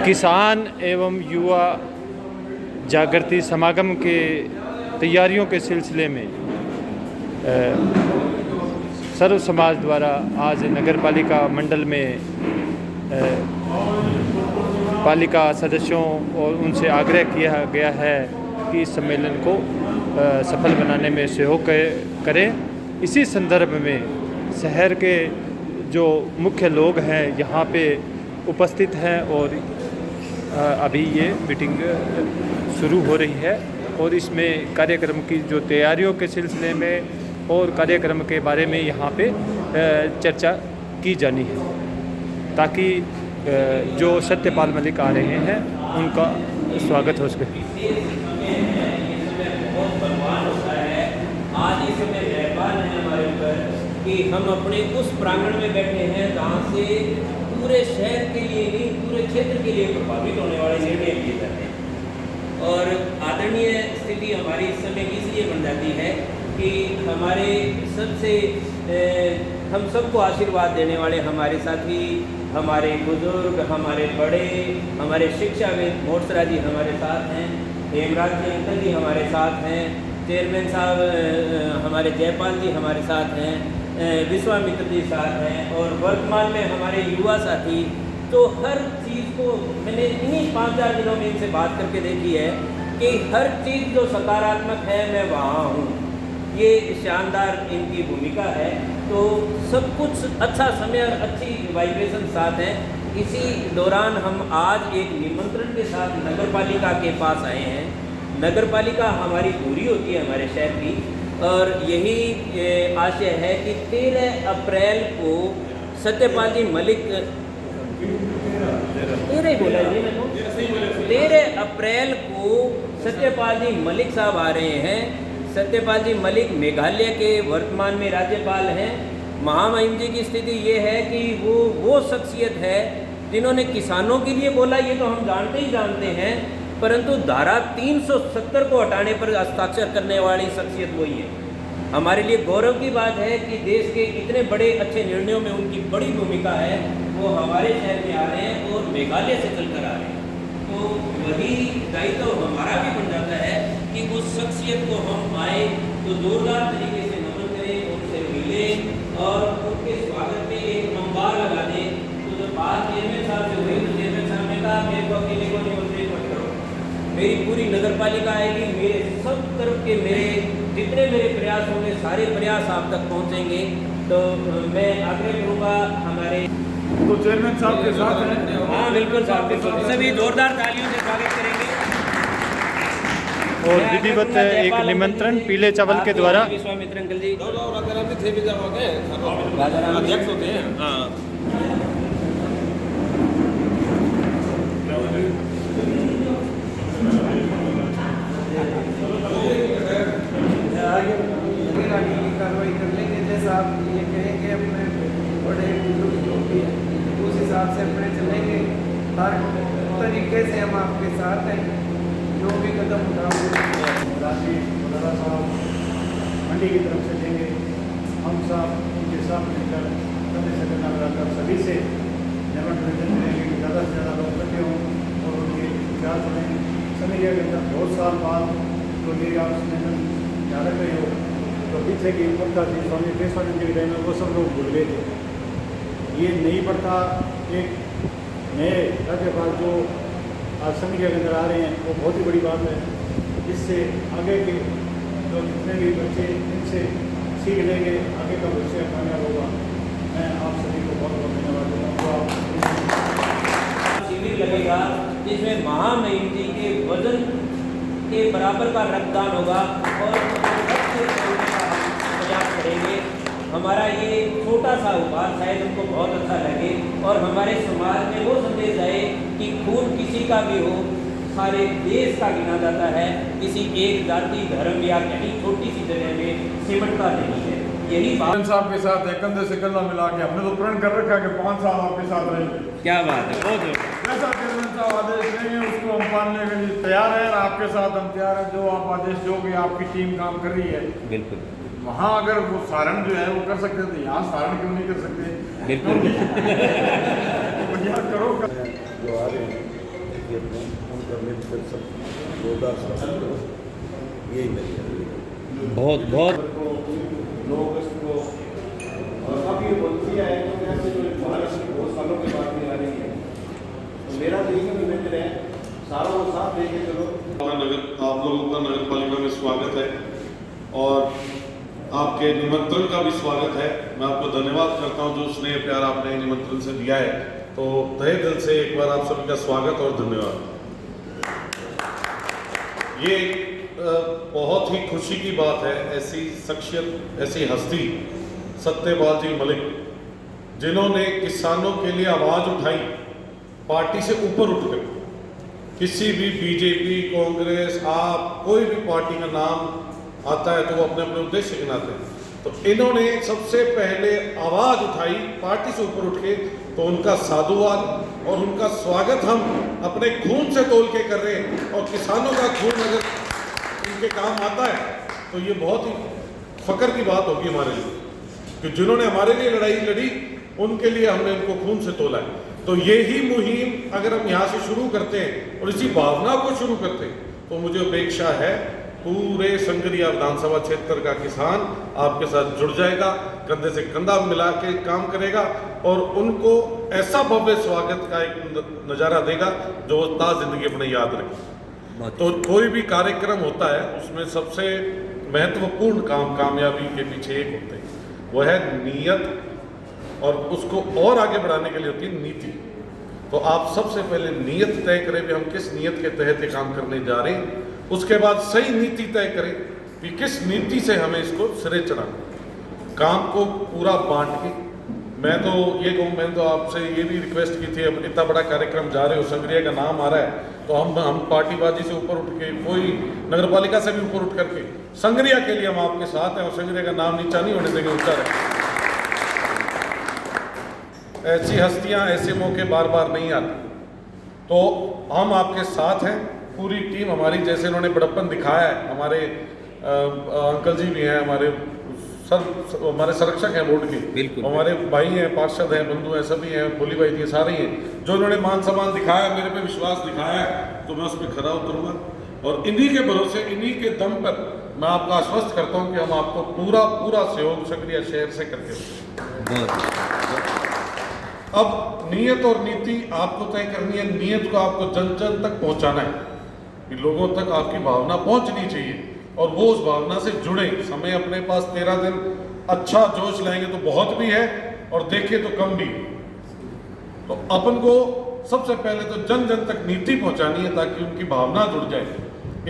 किसान एवं युवा जागृति समागम के तैयारियों के सिलसिले में सर्व समाज द्वारा आज नगर पालिका मंडल में पालिका सदस्यों और उनसे आग्रह किया गया है कि इस सम्मेलन को सफल बनाने में सहयोग करें। इसी संदर्भ में शहर के जो मुख्य लोग हैं यहाँ पे उपस्थित हैं और अभी ये मीटिंग शुरू हो रही है और इसमें कार्यक्रम की जो तैयारियों के सिलसिले में और कार्यक्रम के बारे में यहाँ पे चर्चा की जानी है ताकि जो सत्यपाल मलिक आ रहे हैं उनका स्वागत हो सके। आज इस समय मेहरबान है हमारे ऊपर कि हम अपने उस प्रांगण में बैठे हैं जहाँ से पूरे शहर के लिए नहीं पूरे क्षेत्र के लिए प्रभावित होने वाले निर्णय लिए जाते हैं। और आदरणीय स्थिति हमारी इस समय इसलिए बन जाती है कि हमारे सबसे हम सबको आशीर्वाद देने वाले हमारे साथी, हमारे बुजुर्ग, हमारे बड़े, हमारे शिक्षाविद मोर्सरा जी हमारे साथ हैं, हेमराज जी अंकल जी हमारे साथ हैं, चेयरमैन साहब हमारे जयपाल जी हमारे साथ हैं, विश्वामित्र जी साथ हैं और वर्तमान में हमारे युवा साथी। तो हर चीज़ को मैंने इन्हीं 5-4 दिनों में इनसे बात करके देखी है कि हर चीज़ जो सकारात्मक है मैं वहाँ हूँ, ये शानदार इनकी भूमिका है। तो सब कुछ अच्छा समय और अच्छी वाइब्रेशन साथ हैं। इसी दौरान हम आज एक निमंत्रण के साथ नगर पालिका के पास आए हैं। नगर पालिका हमारी पूरी होती है हमारे शहर की और यही आशय है कि 13 अप्रैल को सत्यपाल जी मलिक 13 अप्रैल को सत्यपाल जी मलिक साहब आ रहे हैं। सत्यपाल जी मलिक मेघालय के वर्तमान में राज्यपाल हैं। महामहिम जी की स्थिति ये है कि वो शख्सियत है जिन्होंने किसानों के लिए बोला, ये तो हम जानते ही जानते हैं, परंतु धारा 370 को हटाने पर हस्ताक्षर करने वाली शख्सियत वही है। हमारे लिए गौरव की बात है कि देश के इतने बड़े अच्छे निर्णयों में उनकी बड़ी भूमिका है। वो हमारे शहर में आ रहे हैं और मेघालय से चलकर आ रहे हैं। तो वही दायित्व हमारा भी बन जाता है कि उस शख्सियत को हम आए तो जोरदार तरीके से नमन करें, उनसे मिलें और उनके स्वागत में एक नंबर लगा दें। तो जब बात चेयरमैन साहब से हुई तो चेयरमैन साहब ने कहा मेरे को अकेले को निमंत्रित मत करो, मेरी पूरी नगर पालिका आएगी, मेरे सब तरफ के मेरे जितने मेरे प्रयास होंगे सारे प्रयास आप तक पहुंचेंगे। तो मैं आग्रह करूँगा हमारे तो चेयरमैन साहब के साथ हैं। हाँ बिल्कुल साहब, बिल्कुल सभी जोरदार तालियों से स्वागत करेंगे। और विधिवत एक निमंत्रण पीले चावल के द्वारा विश्वामित्र अंकल जी अध्यक्ष होते हैं। हाँ कार्रवाई कर लेंगे जैसा आप ये कहेंगे। अपने बड़े बुजुर्ग जो भी है उस हिसाब से अपने चलेंगे। हर तरीके से हम आपके साथ हैं, जो भी कदम उठाओगे। राजीव मौलाना साहब मंडी की तरफ से देंगे, हम साहब उनके साथ मिलकर कदम से कदम लगाकर सभी से निमंत्रण करेंगे कि ज़्यादा से ज़्यादा लोग इकट्ठे हों और उनके विचार सुनें। समय के अंदर बहुत साल बाद जो ये आप सम्मेलन याद रख रहे हो तो पीछे की प्रथा थी स्वामी विवेकानंद जी के टाइम में वो सब लोग भूल गए थे। ये नई प्रथा एक नए राज्यपाल जो आज समय के अंदर आ रहे हैं वो बहुत ही बड़ी बात है। जिससे आगे के जो जितने भी बच्चे इनसे सीख लेंगे, आगे का भविष्य कामयाब होगा। मैं आप सभी को बहुत बहुत धन्यवाद देता हूँ। शिविर लगेगा जिसमें महामहिम जी के वजन के बराबर का रक्तदान होगा और प्रयास करेंगे। हमारा ये छोटा सा उपहार शायद उनको बहुत अच्छा लगे और हमारे समाज में वो संदेश आए कि खून किसी का भी हो, सारे देश का गिना जाता है, किसी एक जाति धर्म या कहीं छोटी सी जगह में सिमटता नहीं है। यही बात साहब के साथ है, कंधे से कंधा मिला के हमने तो प्रण कर रखा है कि 5 साल आपके साथ रहेंगे। क्या बात है, बहुत जैसा चेयरमैन साहब आदेश देंगे उसको हम पालने के लिए तैयार हैं और आपके साथ हम तैयार हैं। जो आप आदेश दोगे, आपकी टीम काम कर रही है। बिल्कुल वहाँ अगर वो सारण जो है वो कर सकते थे, यहाँ सारण क्यों नहीं कर सकते? बिल्कुल तो यार करो जो आ रहे हैं कि अपने उनका मिलकर सब जोरदार स्वागत करो, यही मेरी बहुत बहुत 9 अगस्त को और अब ये बोलती है तो ऐसे जो महाराष्ट्र की बहुत सालों के बाद में आ रही है, तो मेरा तो यही निवेदन है सारों को साथ लेके चलो। आप लोगों का नगर पालिका में स्वागत है और आपके निमंत्रण का भी स्वागत है। मैं आपको धन्यवाद करता हूं जो स्नेह प्यार आपने निमंत्रण से दिया है, तो तहे दिल से एक बार आप सभी का स्वागत और धन्यवाद। ये बहुत ही खुशी की बात है, ऐसी शख्सियत, ऐसी हस्ती सत्यपाल जी मलिक जिन्होंने किसानों के लिए आवाज़ उठाई, पार्टी से ऊपर उठकर किसी भी बीजेपी, कांग्रेस, आप कोई भी पार्टी का नाम आता है तो वो अपने अपने उद्देश्य गिनाते हैं, तो इन्होंने सबसे पहले आवाज़ उठाई पार्टी से ऊपर उठ के, तो उनका साधुवाद और उनका स्वागत हम अपने खून से तोल के कर रहे हैं। और किसानों का खून अगर उनके काम आता है तो ये बहुत ही फख्र की बात होगी हमारे लिए कि जिन्होंने हमारे लिए लड़ाई लड़ी उनके लिए हमने उनको खून से तोला है। तो ये ही मुहिम अगर हम यहाँ से शुरू करते हैं और इसी भावना को शुरू करते हैं तो मुझे अपेक्षा है पूरे संगरिया विधानसभा क्षेत्र का किसान आपके साथ जुड़ जाएगा, कंधे से कंधा मिला के काम करेगा और उनको ऐसा भव्य स्वागत का एक नज़ारा देगा जो वो ताज़ जिंदगी अपने याद रखे। तो कोई भी कार्यक्रम होता है उसमें सबसे महत्वपूर्ण काम कामयाबी के पीछे एक होते हैं, वह है नीयत, और उसको और आगे बढ़ाने के लिए होती है नीति। तो आप सबसे पहले नीयत तय करें कि हम किस नीयत के तहत ये काम करने जा रहे हैं, उसके बाद सही नीति तय करें कि किस नीति से हमें इसको सिरे चढ़ाना, काम को पूरा बांट के। मैं तो ये कहूँ, मैंने तो आपसे ये भी रिक्वेस्ट की थी, अब इतना बड़ा कार्यक्रम जा रहे हो, संगरिया का नाम आ रहा है, तो हम पार्टीबाजी से ऊपर उठ के, कोई नगर पालिका से भी ऊपर उठ करके संगरिया के लिए हम आपके साथ हैं और संगरिया का नाम नीचा नहीं होने देंगे, ऊंचा रहे। ऐसी हस्तियां, ऐसे मौके बार बार नहीं आते, तो हम आपके साथ हैं, पूरी टीम हमारी, जैसे इन्होंने बड़प्पन दिखाया है, हमारे अंकल जी भी हैं, हमारे संरक्षक हैं बोर्ड के, हमारे भाई हैं, पार्षद हैं, बंधु हैं, सभी हैं, बोली भाई दिए सारे हैं, जो इन्होंने मान सम्मान दिखाया, मेरे पे विश्वास दिखाया है, तो मैं उस पर खरा उतरूंगा और इन्हीं के भरोसे, इन्हीं के दम पर मैं आपको आश्वस्त करता हूँ कि हम आपको पूरा सहयोग संगरिया शहर से करके। अब नीयत और नीति आपको तय करनी है, नीयत को आपको जन जन तक पहुंचाना है कि लोगों तक आपकी भावना पहुंचनी चाहिए और वो उस भावना से जुड़े। समय अपने पास 13 दिन, अच्छा जोश लाएंगे तो बहुत भी है और देखें तो कम भी। तो अपन को सबसे पहले तो जन जन तक नीति पहुंचानी है ताकि उनकी भावना जुड़ जाए।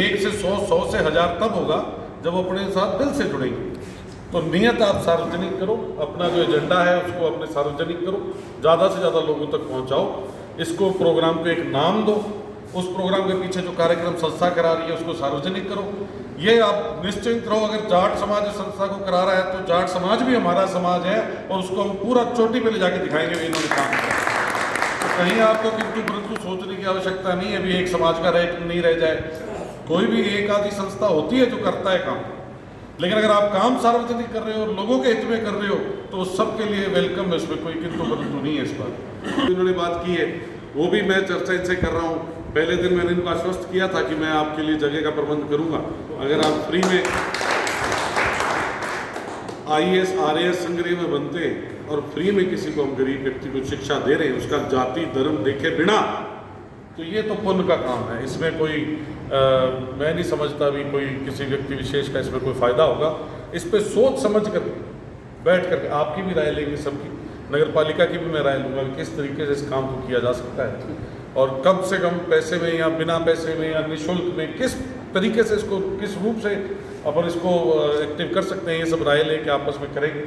1 से 100, 100 से 1000 तब होगा जब अपने साथ दिल से जुड़ेंगे। तो नियत आप सार्वजनिक करो, अपना जो एजेंडा है उसको अपने सार्वजनिक करो, ज़्यादा से ज़्यादा लोगों तक पहुंचाओ, इसको प्रोग्राम को एक नाम दो, उस प्रोग्राम के पीछे जो कार्यक्रम संस्था करा रही है उसको सार्वजनिक करो। ये आप निश्चिंत रहो, अगर जाट समाज इस संस्था को करा रहा है तो जाट समाज भी हमारा समाज है और उसको हम पूरा चोटी पे ले जाके दिखाएंगे भी इन्होंने काम किया। तो कहीं आपको किंतु परंतु सोचने की आवश्यकता नहीं है भी एक समाज का रह नहीं रह जाए। कोई भी एक आधी संस्था होती है जो करता है काम, लेकिन अगर आप काम सार्वजनिक कर रहे हो और लोगों के हित में कर रहे हो तो सबके लिए वेलकम है, इसमें कोई किंतु परंतु नहीं है। इस बात इन्होंने बात की है वो भी मैं चर्चा इनसे कर रहा हूँ। पहले दिन मैंने इनको आश्वस्त किया था कि मैं आपके लिए जगह का प्रबंध करूँगा, अगर आप फ्री में IAS RAS संगरिया में बनते हैं और फ्री में किसी को हम गरीब व्यक्ति को शिक्षा दे रहे हैं, उसका जाति धर्म देखे बिना, तो ये तो पुण्य का काम है। इसमें कोई मैं नहीं समझता भी कोई किसी व्यक्ति विशेष का इसमें कोई फ़ायदा होगा। इस पर सोच समझ कर बैठ कर आपकी भी राय लेंगे, सबकी, नगर पालिका की भी मैं राय लूँगा कि किस तरीके से इस काम को किया जा सकता है और कम से कम पैसे में या बिना पैसे में या निःशुल्क में किस तरीके से इसको, किस रूप से अपन इसको एक्टिव कर सकते हैं। ये सब राय लेके आपस में करेंगे,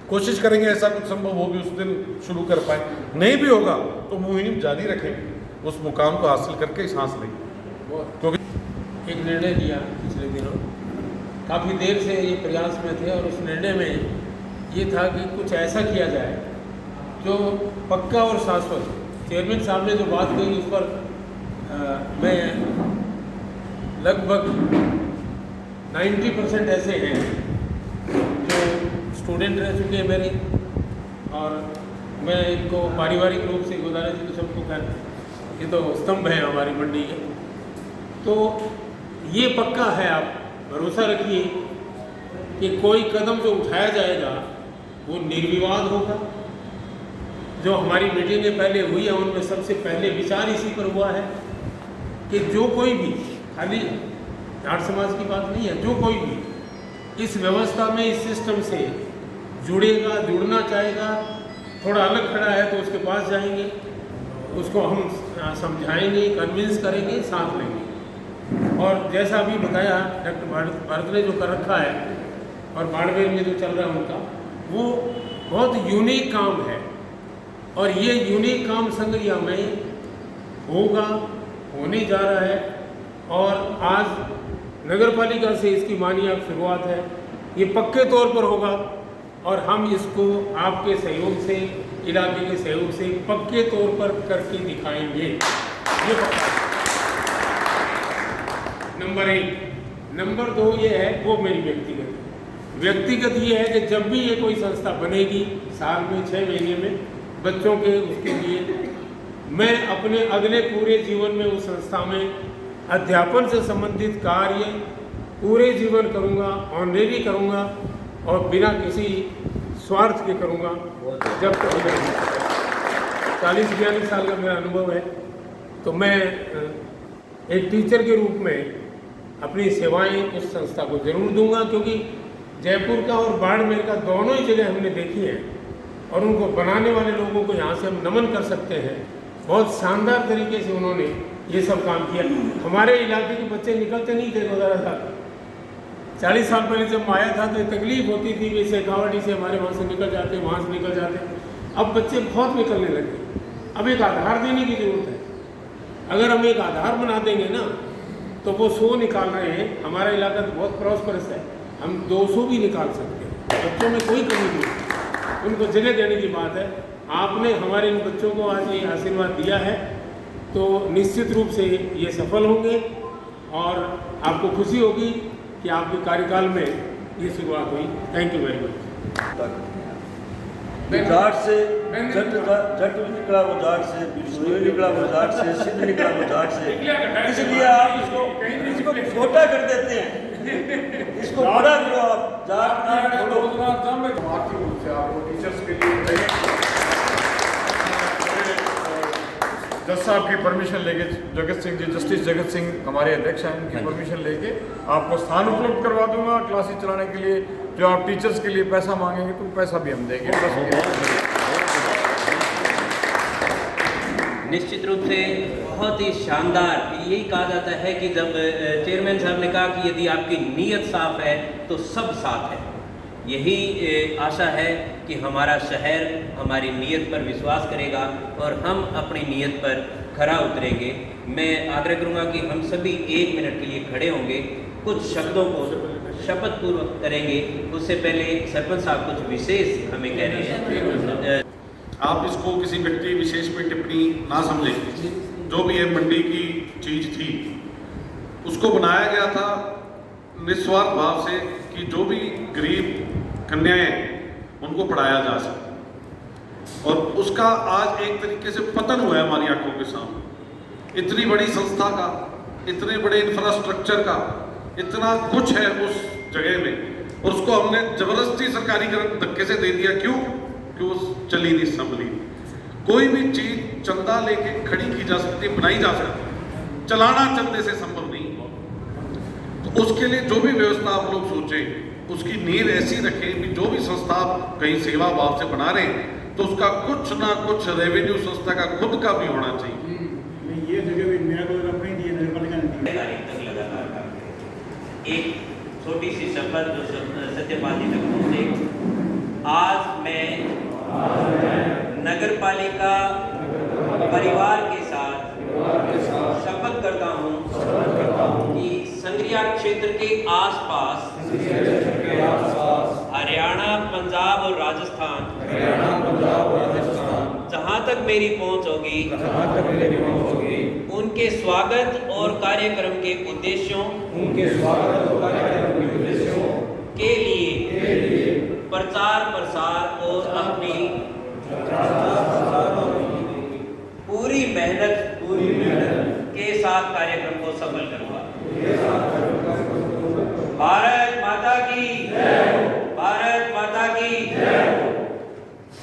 कोशिश करेंगे ऐसा कुछ संभव हो भी उस दिन शुरू कर पाए। नहीं भी होगा तो मुहिम जारी रखेंगे, उस मुकाम को हासिल करके सांस लेंगे। क्योंकि एक निर्णय लिया पिछले दिनों, काफ़ी देर से ये प्रयास में थे और उस निर्णय में ये था कि कुछ ऐसा किया जाए जो पक्का और शाश्वत हो। चेयरमैन साहब ने जो बात कही उस पर मैं लगभग 90% ऐसे हैं जो स्टूडेंट रह चुके हैं मेरे, और मैं इनको पारिवारिक रूप से गुजारिश की सबको कहना ये तो स्तंभ है हमारी मंडी के। तो ये पक्का है, आप भरोसा रखिए कि कोई कदम जो उठाया जाएगा वो निर्विवाद होगा। जो हमारी मीटिंगें पहले हुई है उनमें सबसे पहले विचार इसी पर हुआ है कि जो कोई भी, खाली जाट समाज की बात नहीं है, जो कोई भी इस व्यवस्था में, इस सिस्टम से जुड़ेगा, जुड़ना चाहेगा, थोड़ा अलग खड़ा है तो उसके पास जाएंगे, उसको हम समझाएंगे, कन्विंस करेंगे, साथ लेंगे। और जैसा अभी बताया डॉक्टर भारत ने जो कर रखा है और बाड़मेर में जो चल रहा है उनका, वो बहुत यूनिक काम है। और ये यूनिक काम संगरिया में होगा, होने जा रहा है। और आज नगर पालिका से इसकी मानिए आप शुरुआत है, ये पक्के तौर पर होगा और हम इसको आपके सहयोग से, इलाके के सहयोग से पक्के तौर पर करके दिखाएंगे। ये पक्का। नंबर 1। नंबर 2 ये है, वो मेरी व्यक्तिगत ये है कि जब भी ये कोई संस्था बनेगी, साल में 6 महीने में बच्चों के उसके लिए, मैं अपने अगले पूरे जीवन में उस संस्था में अध्यापन से संबंधित कार्य पूरे जीवन करूँगा, ऑनरेरी करूँगा और बिना किसी स्वार्थ के करूँगा जब तक 40-42 साल का मेरा अनुभव है। तो मैं एक टीचर के रूप में अपनी सेवाएं उस संस्था को जरूर दूंगा, क्योंकि जयपुर का और बाड़मेर का दोनों ही जगह हमने देखी हैं और उनको बनाने वाले लोगों को यहाँ से हम नमन कर सकते हैं। बहुत शानदार तरीके से उन्होंने ये सब काम किया। हमारे इलाके के बच्चे निकलते नहीं थे 2000 40 साल पहले जब मैं आया था तो तकलीफ होती थी कि शेखावटी से हमारे वहाँ से निकल जाते, वहाँ से निकल जाते। अब बच्चे बहुत निकलने लगे। अब एक आधार देने की जरूरत है। अगर हम एक आधार बना देंगे ना तो वो 100 निकाल रहे हैं। हमारा इलाका तो बहुत प्रॉस्परस है, हम 200 भी निकाल सकते हैं। बच्चों में कोई कमी नहीं, उनको जगह देने की बात है। आपने हमारे इन बच्चों को आज ये आशीर्वाद दिया है तो निश्चित रूप से ये सफल होंगे और आपको खुशी होगी कि आपके कार्यकाल में ये शुरुआत हुई। Thank you very much. Jat से जट निकला वो जाट से, सूर्य निकला वो जाट से, सिद्ध निकला वो जाट से, इसलिए आप इसको छोटा कर देते हैं, इसको बड़ा करो। आप जाट ना छोड़ो। आर्थिक रूप से आप टीचर्स के लिए जज साहब की परमिशन लेके, जगत सिंह जी, जस्टिस जगत सिंह हमारे अध्यक्ष हैं, उनकी परमिशन लेके आपको स्थान उपलब्ध करवा दूंगा क्लासेस चलाने के लिए। जो आप टीचर्स के लिए पैसा मांगेंगे तो पैसा भी हम देंगे। निश्चित रूप से बहुत ही शानदार। यही कहा जाता है कि जब चेयरमैन साहब ने कहा कि यदि आपकी नीयत साफ है तो सब साथ है। यही आशा है कि हमारा शहर हमारी नीयत पर विश्वास करेगा और हम अपनी नीयत पर खरा उतरेंगे। मैं आग्रह करूंगा कि हम सभी 1 मिनट के लिए खड़े होंगे, कुछ शब्दों को शपथ पूर्वक करेंगे। उससे पहले सरपंच साहब कुछ विशेष हमें कह रहे हैं। आप इसको किसी व्यक्ति विशेष पे टिप्पणी ना समझें। जो भी ये मंडी की चीज थी उसको बनाया गया था निस्वार्थ भाव से कि जो भी गरीब कन्याएं उनको पढ़ाया जा सके, और उसका आज एक तरीके से पतन हुआ है हमारी आंखों के सामने। इतनी बड़ी संस्था का, इतने बड़े इंफ्रास्ट्रक्चर का इतना कुछ है उस जगह में, और उसको हमने जबरदस्ती सरकारीकरण धक्के से दे दिया। क्यों? कि वो चली नहीं, संभली। कोई भी चीज चंदा लेके खड़ी की जा सकती है, बनाई जा सकती है, चलाना चंदे से संभव नहीं। तो उसके लिए जो भी व्यवस्था आप लोग सोचें, उसकी नींव ऐसी रखें कि जो भी संस्था कहीं सेवा भाव से बना रहे हैं तो उसका कुछ ना कुछ रेवेन्यू संस्था का खुद का भी होना चाहिए। ये जगह भी मेरा कोई अपनी दी है, नगर पालिका ने दी। एक छोटी सी शपथ जो सत्यपाल जी तक पहुँचे। आज मैं नगर पालिका परिवार के साथ शपथ करता हूँ कि संगरिया क्षेत्र के आसपास हरियाणा, पंजाब और राजस्थान जहाँ तक मेरी पहुँच होगी उनके स्वागत और कार्यक्रम के उद्देश्यों के लिए प्रचार प्रसार और अपनी पूरी मेहनत के साथ कार्यक्रम को सफल करवाएं।